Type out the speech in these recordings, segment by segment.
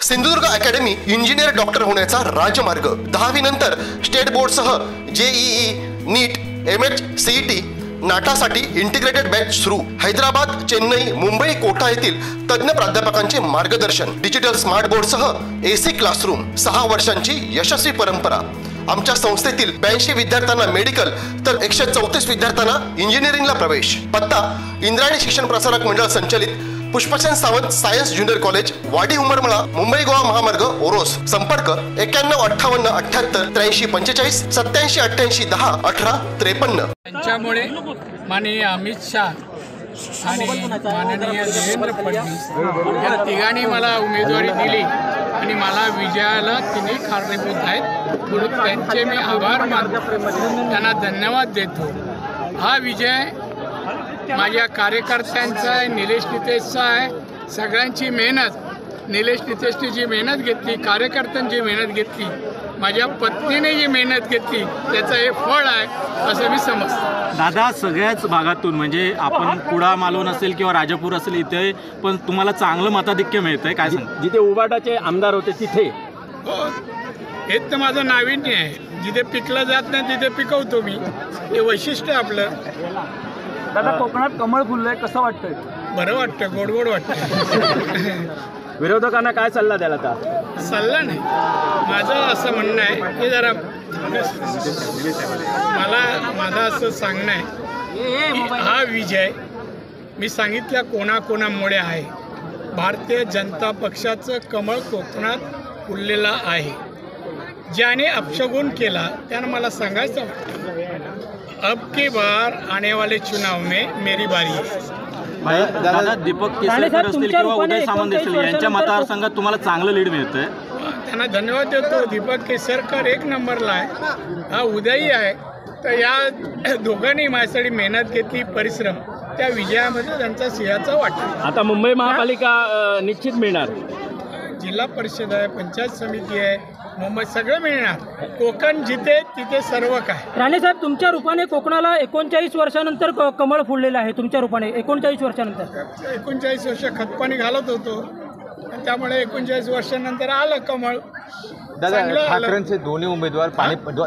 Sindhudurg academy engineer doctor होण्याचा राजमार्ग। 10वी नंतर स्टेट बोर्डसह JEE, नीट, MH, CET, नाटासाठी इंटिग्रेटेड बॅच सुरू। हैदराबाद, चेन्नई, मुंबई, कोटा येथील तज्ञ प्राध्यापकांचे मार्गदर्शन। डिजिटल स्मार्ट बोर्डसह AC क्लासरूम। 6 वर्षांची यशस्वी परंपरा। आमच्या संस्थेतील 82 विद्यार्थ्यांना मेडिकल तर 134 विद्यार्थ्यांना इंजिनिअरिंगला प्रवेश। पत्ता इंद्रायणी शिक्षण प्रसारक मंडळ संचलित Pushpasen Sawant science junior college, वाडी उमरमळा, मुंबई गोवा महामार्ग, ओरोस। संपर्क 91 58 83 45 87 88 10 18 53। त्यांच्यामुळे माननीय अमित शाह आणि माननीय देवेंद्र फडणवीस या तिघांनी मला उमेदवारी दिली आणि मला विजयाला तिन्ही कारणीभूत आहेत, म्हणून त्यांचे मी आभार मानतो, त्यांना धन्यवाद देतो। हा विजय माझ्या कार्यकर्त्यांचा आहे, निलेश नितेशचा आहे, सगळ्यांची मेहनत। निलेश नितेशने जी मेहनत घेतली, कार्यकर्त्यांची मेहनत घेतली, माझ्या पत्नीने जी मेहनत घेतली, त्याचं हे फळ आहे असं मी समजतो। दादा, सगळ्याच भागातून म्हणजे आपण कुडा मालवण असेल किंवा राजापूर असेल इथे पण तुम्हाला चांगलं मताधिक्य मिळतंय, काय सांग? जिथे उबाटाचे आमदार होते तिथे हो, हेच तर माझं नाविन्य आहे। जिथे पिकलं जात नाही तिथे पिकवतो मी, हे वैशिष्ट्य आपलं। दादा, कोकणात कमळ फुललंय, कसं वाटतंय? बरं वाटतं, गोड गोड वाटतं। विरोधकांना काय सल्ला द्याल आता? सल्ला नाही, माझं असं म्हणणं आहे की जरा माझं असं सांगणं आहे की हा विजय मी सांगितल्या कोणाकोणामुळे आहे। भारतीय जनता पक्षाचं कमळ कोकणात फुललेलं आहे। ज्याने अपशगुन केला त्यानं मला सांगायचं वाटतं, अब की बार आने वाले चुनाव में मेरी बारी है। दादा, दीपक केसरकर असतील किंवा उदय सामंत असतील यांच्या मतदारसंघात तुम्हाला चांगलं लीड मिळतंय, त्यांना धन्यवाद देतो। दीपक केसरकर 1 नंबरला आहे, हा उदयही आहे, तर या दोघांनी माझ्यासाठी मेहनत घेतली, परिश्रम, त्या विजयामध्ये त्यांचा सिंहाचा वाटा। आता मुंबई महापालिका निश्चित मिळणार, जिल्हा परिषद आहे, पंचायत समिती आहे, मुंबई सगळं मिळणार। कोकण जिथे तिथे सर्व काय। राणे साहेब, तुमच्या रूपाने कोकणाला 39 वर्षानंतर कमळ फुललेलं आहे, तुमच्या रूपाने 39 वर्षानंतर। 39 वर्ष खतपाणी घालत होतो आणि त्यामुळे 39 वर्षानंतर आलं कमळ। दादा, ठाकरेंचे दोन्ही उमेदवार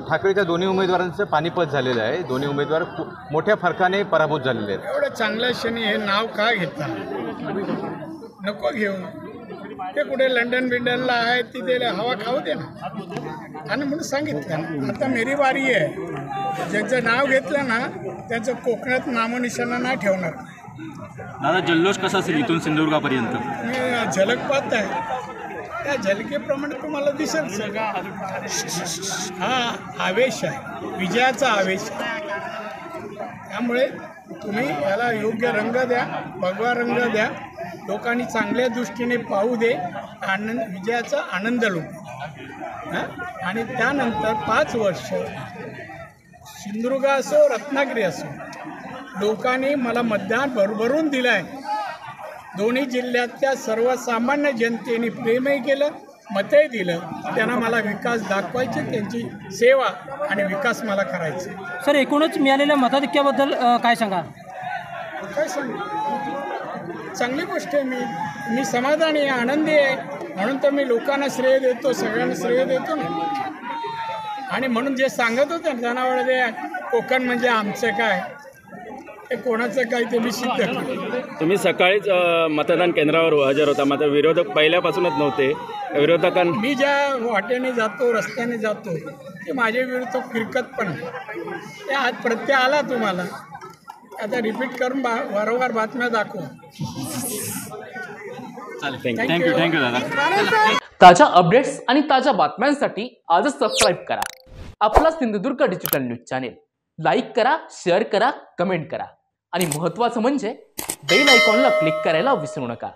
ठाकरेच्या दोन्ही उमेदवारांचं पानिपत झालेलं आहे, दोन्ही उमेदवार मोठ्या फरकाने पराभूत झालेले आहेत। एवढं चांगल्या क्षणी हे नाव का घेता? नको घेऊ, ते कुठे लंडन बिंडनला आहे, तिथे हवा खाऊ दे ना, आणि म्हणून सांगितलं आता मेरी बारी आहे। ज्यांचं नाव घेतलं ना त्यांचं कोकणात नामनिशाणा नाही ठेवणार। दादा, जल्लोष कसा असेल इथून सिंधुदुर्गापर्यंत? मी झलक पाहत आहे, त्या झलकेप्रमाणे तुम्हाला दिसेल सगळं। हा आवेश आहे, विजयाचा आवेश आहे, त्यामुळे तुम्ही याला योग्य रंग द्या, भगवा रंग द्या, लोकांनी चांगल्या दृष्टीने पाहू दे, आनंद, विजयाचा आनंद लुटू। आणि त्यानंतर 5 वर्ष सिंधुदुर्ग असो रत्नागिरी असो, लोकांनी मला मतदान भरभरून दिलं आहे। दोन्ही जिल्ह्यातल्या सर्वसामान्य जनतेने प्रेमही केलं, मतही दिलं, त्यांना मला विकास दाखवायचे, त्यांची सेवा आणि विकास मला करायचे। सर, एकूणच मिळालेल्या मताधिक्याबद्दल काय सांगा? काय सांगू, चांगली गोष्ट आहे। मी समाधानी आहे, आनंदी आहे, म्हणून तर मी लोकांना श्रेय देतो, सगळ्यांना श्रेय देतो ना। आणि म्हणून जे सांगत होते ना जनावरे कोकण म्हणजे आमचं काय, ते कोणाचं काय ते मी सिद्ध केलं। तुम्ही सकाळीच मतदान केंद्रावर हजर होता, मात्र विरोधक पहिल्यापासूनच नव्हते। मी ज्या वाटेने जातो, रस्त्याने जातो, ते माझ्या विरुद्ध फिरकत पण ते आज प्रत्यय आला तुम्हाला, आता रिपीट करून वारंवार बातम्या दाखवू। थँक्यू दादा। ताज्या अपडेट्स आणि ताज्या बातम्यांसाठी आजच सबस्क्राईब करा आपला Sindhudurg digital news channel. Like करा, शेअर करा, कमेंट करा आणि महत्त्वाचं म्हणजे बेल आयकॉनला क्लिक करायला विसरू नका।